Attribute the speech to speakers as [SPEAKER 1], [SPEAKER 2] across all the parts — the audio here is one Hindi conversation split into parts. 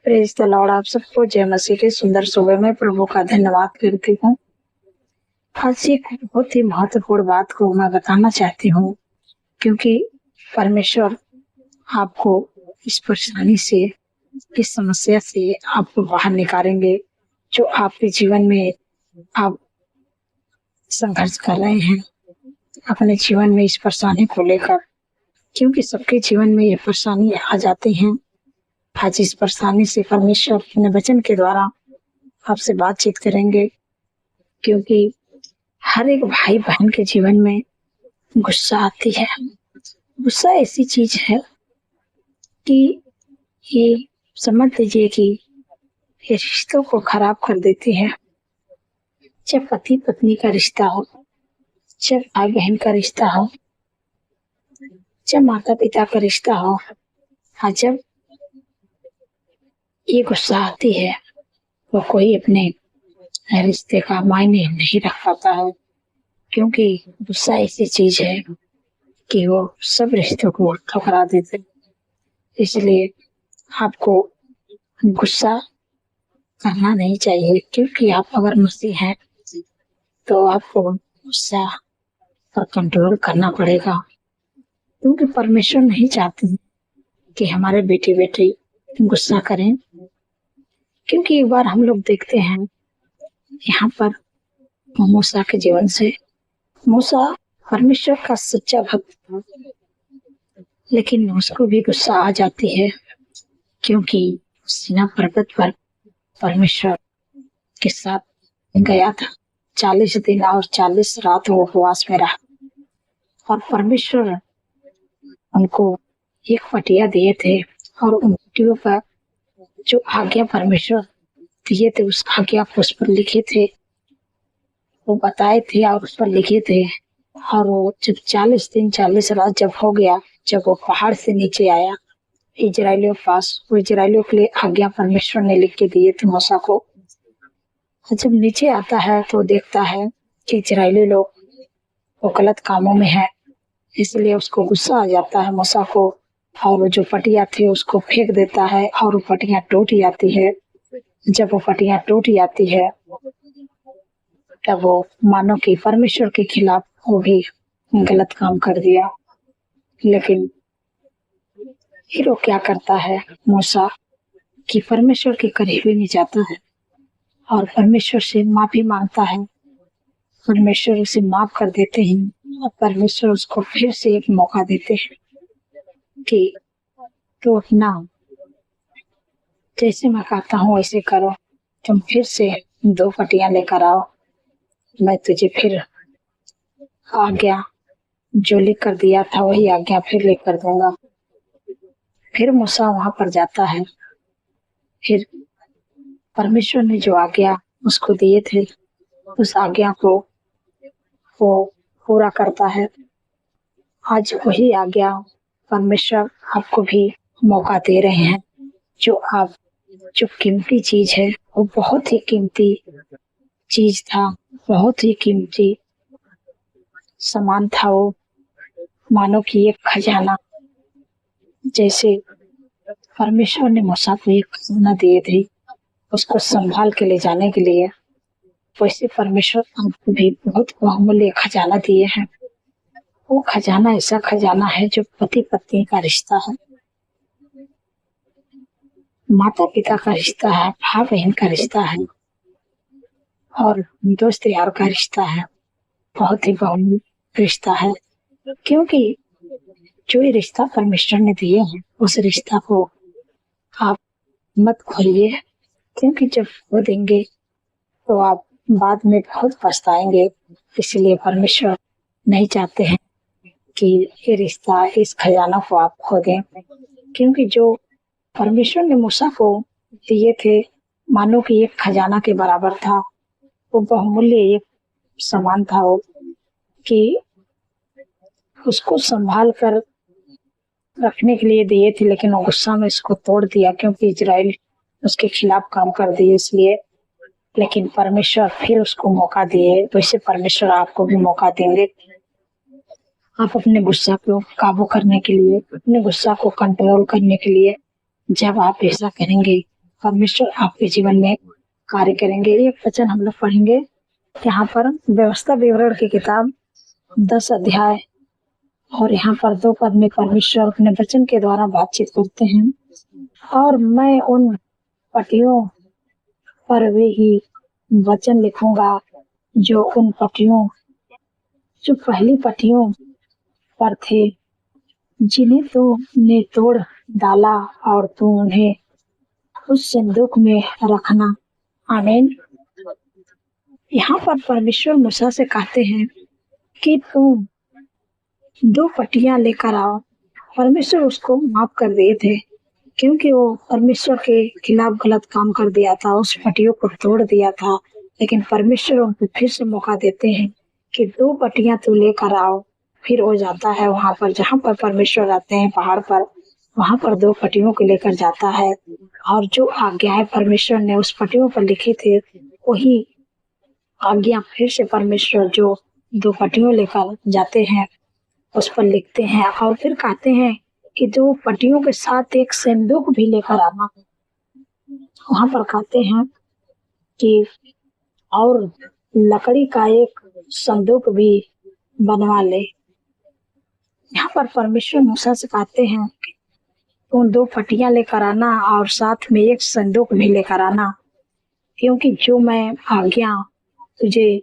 [SPEAKER 1] Praise the Lord. आप सबको जय मसीह के सुंदर सुबह में प्रभु का धन्यवाद करती हूँ। आज एक बहुत ही महत्वपूर्ण बात को मैं बताना चाहती हूँ, क्योंकि परमेश्वर आपको इस परेशानी से, इस समस्या से आपको बाहर निकालेंगे, जो आपके जीवन में आप संघर्ष कर रहे हैं अपने जीवन में इस परेशानी को लेकर। क्योंकि सबके जीवन में ये परेशानी आ जाती हैं। आज इस परेशानी से परमेश्वर अपने वचन के द्वारा आपसे बातचीत करेंगे, क्योंकि हर एक भाई बहन के जीवन में गुस्सा आती है। गुस्सा ऐसी चीज है कि ये समझ लीजिए कि ये रिश्तों को खराब कर देती है। जब पति पत्नी का रिश्ता हो, जब भाई बहन का रिश्ता हो, जब माता पिता का रिश्ता हो, और जब ये गुस्सा आती है वो कोई अपने रिश्ते का मायने नहीं रख पाता है। क्योंकि गुस्सा ऐसी चीज है कि वो सब रिश्तों को ठुकरा देते। इसलिए आपको गुस्सा करना नहीं चाहिए, क्योंकि आप अगर मसीह हैं तो आपको गुस्सा पर कंट्रोल करना पड़ेगा। क्योंकि परमेश्वर नहीं चाहते कि हमारे बेटे बेटी गुस्सा करें। क्योंकि एक बार हम लोग देखते हैं यहाँ पर मूसा के जीवन से, मूसा परमेश्वर का सच्चा भक्त था, लेकिन उसको भी गुस्सा आ जाती है, क्योंकि सीना पर्वत पर परमेश्वर के साथ गया था। 40 दिन और 40 रात वो उपवास में रहा, और परमेश्वर उनको एक पटिया दिए थे, और उन पटियों पर जो आज्ञा परमेश्वर दिए थे उस आज्ञा को उस पर लिखे थे, वो बताए थे और उस पर लिखे थे। और वो जब 40 दिन 40 रात जब हो गया, जब वो पहाड़ से नीचे आया इजराइलियों के पास, वो इजराइलियों के लिए आज्ञा परमेश्वर ने लिख के दिए थे मूसा को। और जब नीचे आता है तो देखता है कि इजराइली लोग वो गलत कामों में है। इसलिए उसको गुस्सा आ जाता है मूसा को, और वो जो पटिया थी उसको फेंक देता है, और वो पटिया टूट जाती है। जब वो पटिया टूट जाती है तब वो मानो कि परमेश्वर के खिलाफ वो भी गलत काम कर दिया। लेकिन फिर वो क्या करता है मूसा, कि परमेश्वर के करीब ही नहीं जाता है और परमेश्वर से माफी मांगता है। परमेश्वर उसे माफ कर देते हैं, और परमेश्वर उसको फिर से एक मौका देते हैं कि तो अपना जैसे मैं कहता हूँ वैसे करो, तुम फिर से 2 पटियां लेकर आओ, मैं तुझे फिर आज्ञा जो लिख कर दिया था वही आज्ञा फिर लेकर दूंगा। फिर मूसा वहां पर जाता है, फिर परमेश्वर ने जो आज्ञा उसको दिए थे उस आज्ञा को वो पूरा करता है। आज वही आज्ञा परमेश्वर आपको भी मौका दे रहे हैं। जो कीमती चीज है, वो बहुत ही कीमती चीज था, बहुत ही कीमती सामान था। वो मानो कि एक खजाना, जैसे परमेश्वर ने मूसा को एक खजाना दिए थे उसको संभाल के ले जाने के लिए, वैसे परमेश्वर आपको भी बहुत बहुमूल्य खजाना दिए हैं। वो खजाना ऐसा खजाना है जो पति पत्नी का रिश्ता है, माता पिता का रिश्ता है, भाई बहन का रिश्ता है, और दोस्त यार का रिश्ता है। बहुत ही बहुमूल्य रिश्ता है। क्योंकि जो ये रिश्ता परमेश्वर ने दिए हैं उस रिश्ता को आप मत खोइए, क्योंकि जब खो देंगे तो आप बाद में बहुत पछताएंगे। इसलिए परमेश्वर नहीं चाहते हैं कि ये रिश्ता, इस खजाना को आप खो दें। क्योंकि जो परमेश्वर ने मूसा को दिए थे मानो कि एक खजाना के बराबर था, वो बहुमूल्य एक सामान था, वो कि उसको संभाल कर रखने के लिए दिए थे, लेकिन वो गुस्सा में इसको तोड़ दिया, क्योंकि इजराइल उसके खिलाफ काम कर दिए इसलिए। लेकिन परमेश्वर फिर उसको मौका दिए, तो इससे परमेश्वर आपको भी मौका देंगे। आप अपने गुस्सा को काबू करने के लिए, अपने गुस्सा को कंट्रोल करने के लिए जब आप ऐसा करेंगे परमेश्वर आपके जीवन में कार्य करेंगे। एक वचन हम लोग पढ़ेंगे यहाँ पर, व्यवस्था विवरण की किताब 10 अध्याय और यहाँ पर 2 पद में परमेश्वर अपने वचन के द्वारा बातचीत करते हैं। और मैं उन पटियों पर वे ही वचन लिखूंगा जो उन पटियों, जो पहली पटियों पर थे, जिन्हें तूने तोड़ डाला, और तू उन्हें उस संदूक में रखना। आमीन। यहाँ पर परमेश्वर मूसा से कहते हैं कि तुम 2 पटियां लेकर आओ। परमेश्वर उसको माफ कर दिए थे क्योंकि वो परमेश्वर के खिलाफ गलत काम कर दिया था, उस पटियों को तोड़ दिया था। लेकिन परमेश्वर उनको फिर से मौका देते हैं कि 2 पटियां तू लेकर आओ। फिर वो जाता है वहां पर जहां पर परमेश्वर रहते हैं, पहाड़ पर, वहां पर 2 पटियों को लेकर जाता है। और जो आज्ञाएं परमेश्वर ने उस पटियों पर लिखी थे, वही आज्ञा फिर से परमेश्वर जो 2 पटियों लेकर जाते हैं उस पर लिखते हैं। और फिर कहते हैं कि 2 पटियों के साथ एक संदूक भी लेकर आना। वहां पर कहते हैं कि और लकड़ी का एक संदूक भी बनवा ले। यहाँ पर परमेश्वर मूसा से कहते हैं कि तुम 2 पटियां लेकर आना और साथ में एक संदूक भी लेकर आना, क्योंकि जो मैं आज्ञा तुझे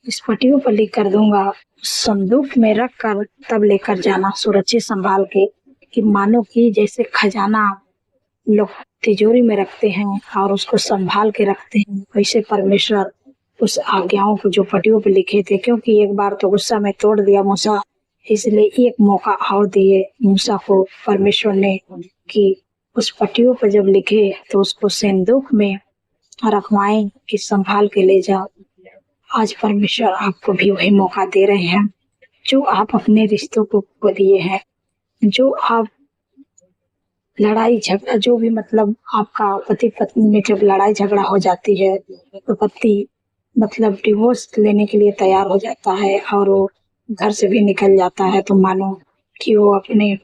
[SPEAKER 1] इस पटियों पर लिख कर दूंगा, संदूक में रख कर तब लेकर जाना सुरक्षित संभाल के, कि मानो कि जैसे खजाना लोग तिजोरी में रखते हैं और उसको संभाल के रखते हैं, वैसे परमेश्वर उस आज्ञाओं को जो पटियों पे लिखे थे, क्योंकि एक बार तो गुस्सा में तोड़ दिया मूसा, इसलिए एक मौका और दिए मूसा को परमेश्वर ने कि उस पटियों पर जब लिखे तो उसको संदूक में रखवाएं कि संभाल के ले जाओ। आज परमेश्वर आपको भी वही मौका दे रहे हैं जो आप अपने रिश्तों को खो दिए हैं, जो आप लड़ाई झगड़ा, जो भी मतलब आपका पति पत्नी में जब लड़ाई झगड़ा हो जाती है तो पति मतलब डिवोर्स लेने के लिए तैयार हो जाता है और वो घर से भी निकल जाता है, तो मानो कि वो अपने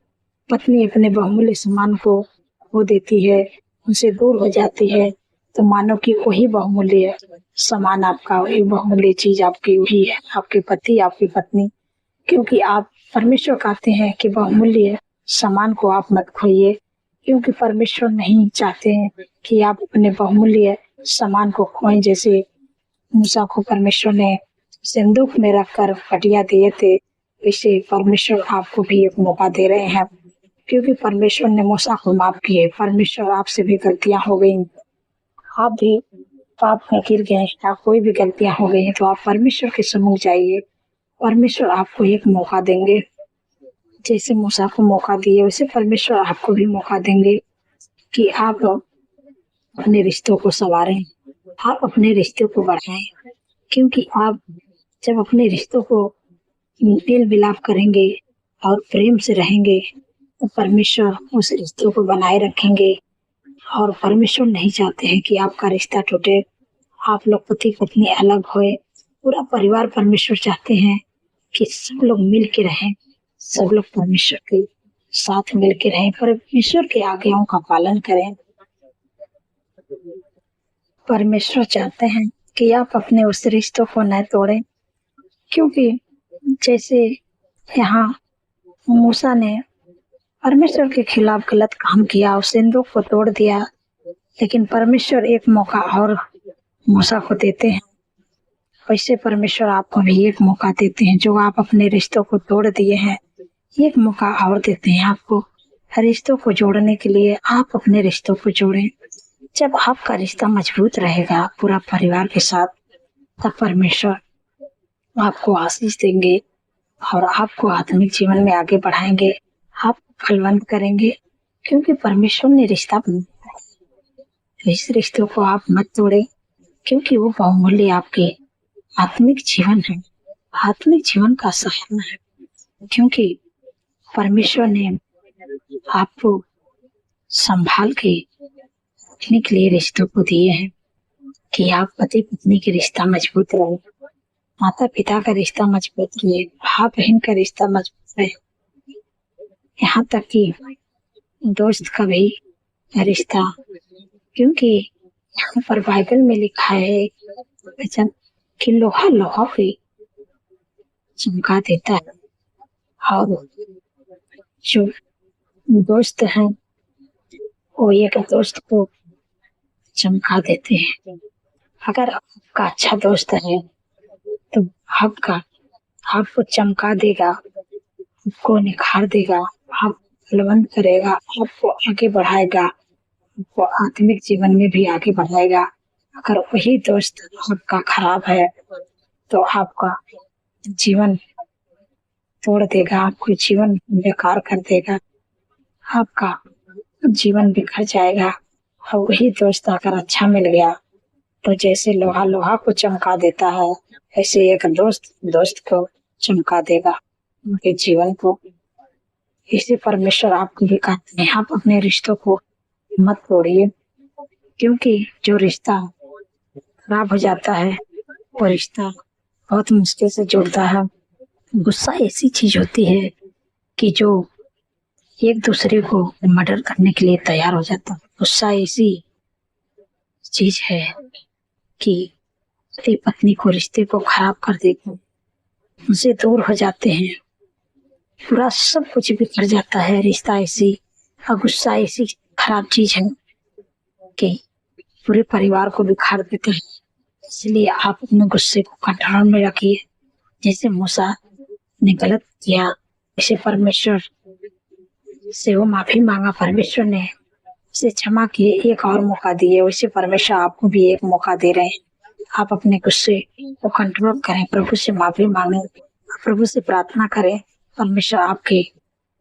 [SPEAKER 1] पत्नी अपने बहुमूल्य सामान को खो देती है, उनसे दूर हो जाती है, तो मानो कि वही बहुमूल्य सामान आपका, वही बहुमूल्य चीज आपकी वही है, आपके पति, आपकी पत्नी। क्योंकि आप परमेश्वर कहते हैं कि बहुमूल्य सामान को आप मत खोइए, क्योंकि परमेश्वर नहीं चाहते हैं कि आप अपने बहुमूल्य सामान को खोएं। जैसे मूसा को परमेश्वर ने संदूक में रखकर पटिया दिए थे, वैसे परमेश्वर आपको भी एक मौका दे रहे हैं, क्योंकि परमेश्वर ने मूसा को माफ किए। परमेश्वर आपसे भी गलतियां हो गई, आप भी पाप में गिर गए या कोई भी गलतियां हो गई हैं, तो आप परमेश्वर के सम्मुख जाइए, परमेश्वर आपको एक मौका देंगे। जैसे मूसा को मौका दिए वैसे परमेश्वर आपको भी मौका देंगे कि आप अपने रिश्तों को संवारें, आप अपने रिश्तों को बढ़ाएं, क्योंकि आप जब अपने रिश्तों को मेल मिलाप करेंगे और प्रेम से रहेंगे तो परमेश्वर उस रिश्तों को बनाए रखेंगे। और परमेश्वर नहीं चाहते हैं कि आपका रिश्ता टूटे, आप लोग पति पत्नी अलग होए, पूरा परिवार परमेश्वर चाहते हैं कि सब लोग मिल के रहें, सब लोग परमेश्वर के साथ मिल के रहें, परमेश्वर के आज्ञाओं का पालन करें। परमेश्वर चाहते हैं कि आप अपने उस रिश्तों को न तोड़ें, क्योंकि जैसे यहाँ मूसा ने परमेश्वर के खिलाफ गलत काम किया, उस संदूक को तोड़ दिया, लेकिन परमेश्वर एक मौका और मूसा को देते हैं, वैसे परमेश्वर आपको भी एक मौका देते हैं। जो आप अपने रिश्तों को तोड़ दिए हैं, एक मौका और देते हैं आपको रिश्तों को जोड़ने के लिए। आप अपने रिश्तों को जोड़ें। जब आपका रिश्ता मजबूत रहेगा पूरा परिवार के साथ, तब परमेश्वर आपको आशीष देंगे और आपको आत्मिक जीवन में आगे बढ़ाएंगे, आप फलवंत करेंगे, क्योंकि परमेश्वर ने रिश्ता बनाया है। इस रिश्तों को आप मत तोड़ें, क्योंकि वो बहुमूल्य आपके आत्मिक जीवन है, आत्मिक जीवन का सहारा है। क्योंकि परमेश्वर ने आपको संभाल के रखने के लिए रिश्तों को दिए हैं कि आप पति पत्नी के रिश्ता मजबूत रहे, माता पिता का रिश्ता मजबूत रहे, भाई बहन का रिश्ता मजबूत रहे, यहाँ तक कि दोस्त का भी रिश्ता क्योंकि यहाँ पर बाइबल में लिखा है वचन कि लोहा लोहा भी चमका देता है, और जो दोस्त हैं वो एक दोस्त को चमका देते हैं। अगर आपका अच्छा दोस्त है तो आपको चमका देगा, आपको निखार देगा, आप बलवंत करेगा, आपको आगे बढ़ाएगा, आपको आत्मिक जीवन में भी आगे बढ़ाएगा। अगर वही दोस्त आपका खराब है तो आपका जीवन तोड़ देगा, आपको जीवन बेकार कर देगा, आपका जीवन बिखर जाएगा। और वही दोस्त अगर अच्छा मिल गया तो जैसे लोहा लोहा को चमका देता है, ऐसे एक दोस्त को चमका देगा उनके जीवन को। इसी परमेश्वर आपको भी कहते हैं, आप अपने रिश्तों को मत तोड़िए, क्योंकि जो रिश्ता खराब हो जाता है वो रिश्ता बहुत मुश्किल से जुड़ता है। गुस्सा ऐसी चीज होती है कि जो एक दूसरे को मर्डर करने के लिए तैयार हो जाता है। गुस्सा ऐसी चीज है कि पति पत्नी को रिश्ते को खराब कर देते हैं, उनसे दूर हो जाते हैं, पूरा सब कुछ बिखर जाता है। रिश्ता ऐसी और गुस्सा ऐसी खराब चीज है कि पूरे परिवार को बिखार देते हैं। इसलिए आप अपने गुस्से को कंट्रोल में रखिए। जैसे मूसा ने गलत किया, इसे परमेश्वर से वो माफी मांगा, परमेश्वर ने उसे क्षमा किए, एक और मौका दिए। वैसे परमेश्वर आपको भी एक मौका दे रहे हैं। आप अपने गुस्से को कंट्रोल करें, प्रभु से माफी मांगे, प्रभु से प्रार्थना करें। परमेश्वर आपके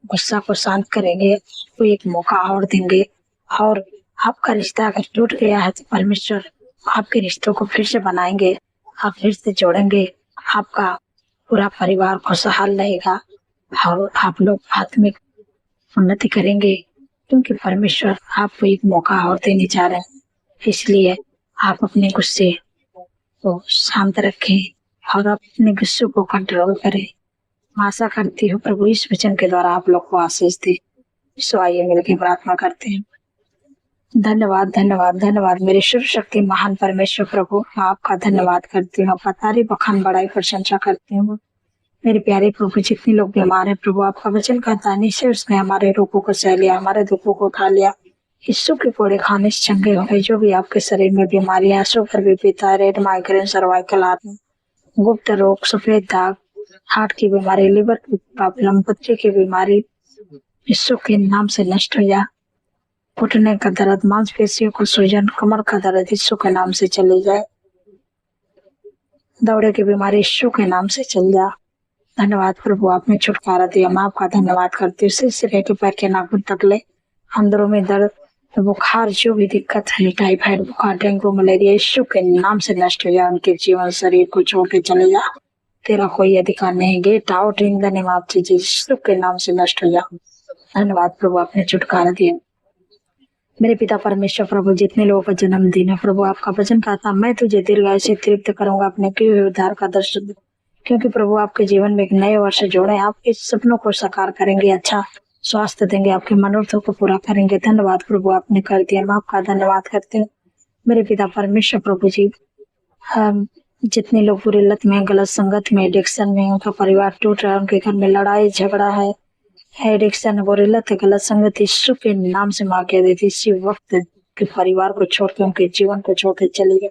[SPEAKER 1] गुस्सा को शांत करेंगे, आपको एक मौका और देंगे। और आपका रिश्ता अगर टूट गया है तो परमेश्वर आपके रिश्तों को फिर से बनाएंगे, आप फिर से जोड़ेंगे, आपका पूरा परिवार खुशहाल रहेगा और आप लोग आत्मिक उन्नति करेंगे, क्योंकि परमेश्वर आपको एक मौका और देने जा रहे हैं। इसलिए आप अपने गुस्से को शांत रखें और अपने गुस्से को कंट्रोल करें। मैं आशा करती हूँ प्रभु इस वचन के द्वारा आप लोग को आशीष दे। सो आइए मिलकर प्रार्थना करते हैं। धन्यवाद धन्यवाद धन्यवाद मेरे सर्वशक्ति महान परमेश्वर प्रभु, मैं आपका धन्यवाद करती हूँ, आपका तारीफ बखान बड़ाई प्रशंसा करती हूँ। मेरे प्यारे प्रभु, जितने लोग बीमार हैं प्रभु, आपका वचन कहता है निश्चय उसने हमारे रोगों को सह लिया, हमारे दुखों को उठा लिया। यीशु के कोड़े खाने से चंगे हो गए। जो भी आपके शरीर में बीमारियां, sugar, BP, thyroid, migraine, cervical आदमी, गुप्त रोग, सफेद दाग, हार्ट की बीमारी, लिवर की प्रॉब्लम, पथरी की बीमारी, यीशु के नाम से नष्ट हो जा। घुटने का दर्द, मांसपेशियों का सूजन, कमर का दर्द यीशु के नाम से चले जाए। दौड़े की बीमारी यीशु के नाम से चल जा। धन्यवाद प्रभु, आपने छुटकारा दिया। मैं आपका धन्यवाद करती हूँ। सिर के पैर के नाखून तक ले, अंदरों में दर्द, बुखार, जो भी दिक्कत है, टाइफाइड बुखार, डेंगू, मलेरिया, यीशु के नाम से नष्ट हो जा। उनके जीवन शरीर को छोड़ के चले जा। तेरा कोई अधिकार नहीं। Get out in the name of Jesus, Yeshu के नाम से नष्ट हो जा। धन्यवाद प्रभु, आपने छुटकारा दिया। मेरे पिता परमेश्वर प्रभु, जितने लोगों का जन्मदिन है प्रभु, आपका वचन कहता मैं तुझे दीर्घायु से तृप्त करूंगा, अपने किए हुए उद्धार का दर्शन दे। क्योंकि प्रभु आपके जीवन में एक नए वर्ष जोड़े, आप इस सपनों को साकार करेंगे, अच्छा स्वास्थ्य देंगे, आपके मनोरथों को पूरा करेंगे। धन्यवाद प्रभु, आपने कर दिया। मैं आपका धन्यवाद करती हूँ मेरे पिता परमेश्वर प्रभु जी। जितने लोग बुरी लत में, गलत संगत में, एडिक्शन में, उनका परिवार टूट रहा है, उनके घर में लड़ाई झगड़ा है, एडिक्शन, बुरी लत, गलत संगत, यीशु के नाम से मार के देती। इसी वक्त के परिवार को छोड़ के, उनके जीवन को छोड़ के चली गई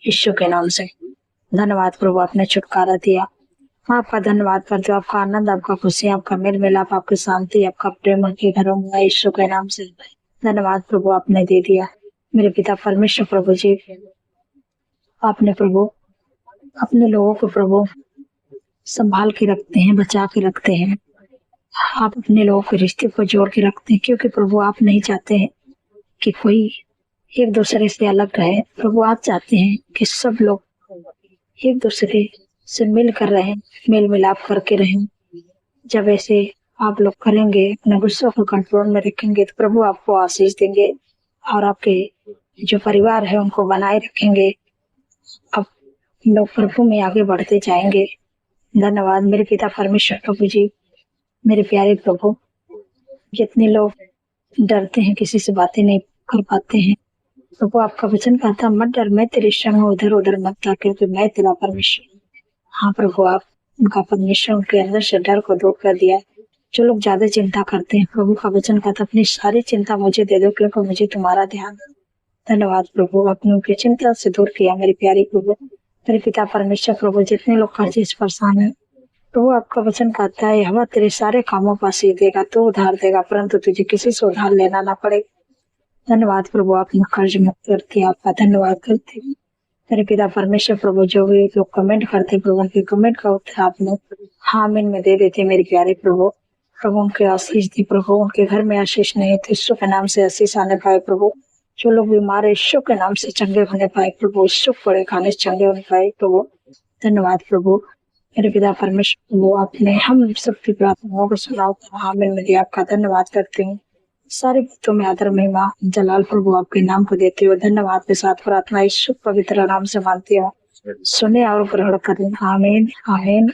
[SPEAKER 1] यीशु के नाम से। धन्यवाद प्रभु, आपने छुटकारा दिया। मैं आपका धन्यवाद करती हूँ। आपका आनंद, आपका खुशी, आपका मेल मिलाप, आपकी शांति, आपका प्रेम उनके घरों में यीशु के नाम से। धन्यवाद प्रभु, आपने दे दिया। मेरे पिता परमेश्वर प्रभु जी, आपने प्रभु अपने लोगों को प्रभु संभाल के रखते हैं, बचा के रखते हैं। आप अपने लोगों के रिश्ते को जोड़ के रखते हैं, क्योंकि प्रभु आप नहीं चाहते हैं कि कोई एक दूसरे से अलग रहे। प्रभु आप चाहते हैं कि सब लोग एक दूसरे से मिल कर रहें, मेल मिलाप करके रहें। जब ऐसे आप लोग करेंगे, अपने गुस्से को कंट्रोल में रखेंगे, तो प्रभु आपको आशीष देंगे और आपके जो परिवार है उनको बनाए रखेंगे। अब लोग प्रभु में आगे बढ़ते जाएंगे। धन्यवाद मेरे पिता परमेश्वर प्रभु जी। मेरे प्यारे प्रभु, जितने लोग डरते हैं, किसी से बातें नहीं कर पाते हैं, प्रभु आपका वचन कहता मत डर, मैं तेरे संग हूँ, इधर उधर मत जा, क्योंकि मैं तेरा परमेश्वर हूँ। हाँ प्रभु, आप उनका परमेश्वर उनके अंदर से डर को दूर कर दिया है। जो लोग ज्यादा चिंता करते हैं, प्रभु का वचन कहता अपनी सारी चिंता मुझे दे दो, क्योंकि मुझे तुम्हारा ध्यान है। धन्यवाद प्रभु, आपने उनकी चिंता से दूर किया। मेरे प्यारे प्रभु, मेरे पिता परमेश्वर, प्रभु जितने लोग कर्जे से परेशान है, प्रभु आपका वचन कहता है हवा तेरे सारे कामों पर सी देगा, तो उधार देगा, परंतु तुझे किसी से उधार लेना ना पड़ेगा। धन्यवाद प्रभु, आपने कर्ज मुक्त कर दिया, आपका धन्यवाद करते हैं। मेरे पिता परमेश्वर, प्रभु जो भी लोग कमेंट करते प्रभु, उनके कमेंट का उत्तर आपने हामिन में दे देते। मेरे प्यारे प्रभु, प्रभु उनके आशीष दी प्रभु, उनके घर में आशीष नहीं तो यीशु के नाम से आशीष आने पाए प्रभु। जो लोग बीमार है, यीशु के नाम से चंगे होने पाए प्रभु, यीशु पड़े खाने से चंगे होने पाए प्रभु। धन्यवाद प्रभु, मेरे पिता परमेश्वर, प्रभु आपने हम सबकी प्रार्थनाओं को सुना, हामिन में दिया, आपका धन्यवाद करती हूँ। सारे भक्तों में आदर महिमा जलाल प्रभु आपके नाम को देते हुए धन्यवाद के साथ प्रार्थना यीशु पवित्र नाम से मानती हूँ। सुने और ग्रहण करें। आमीन आमीन।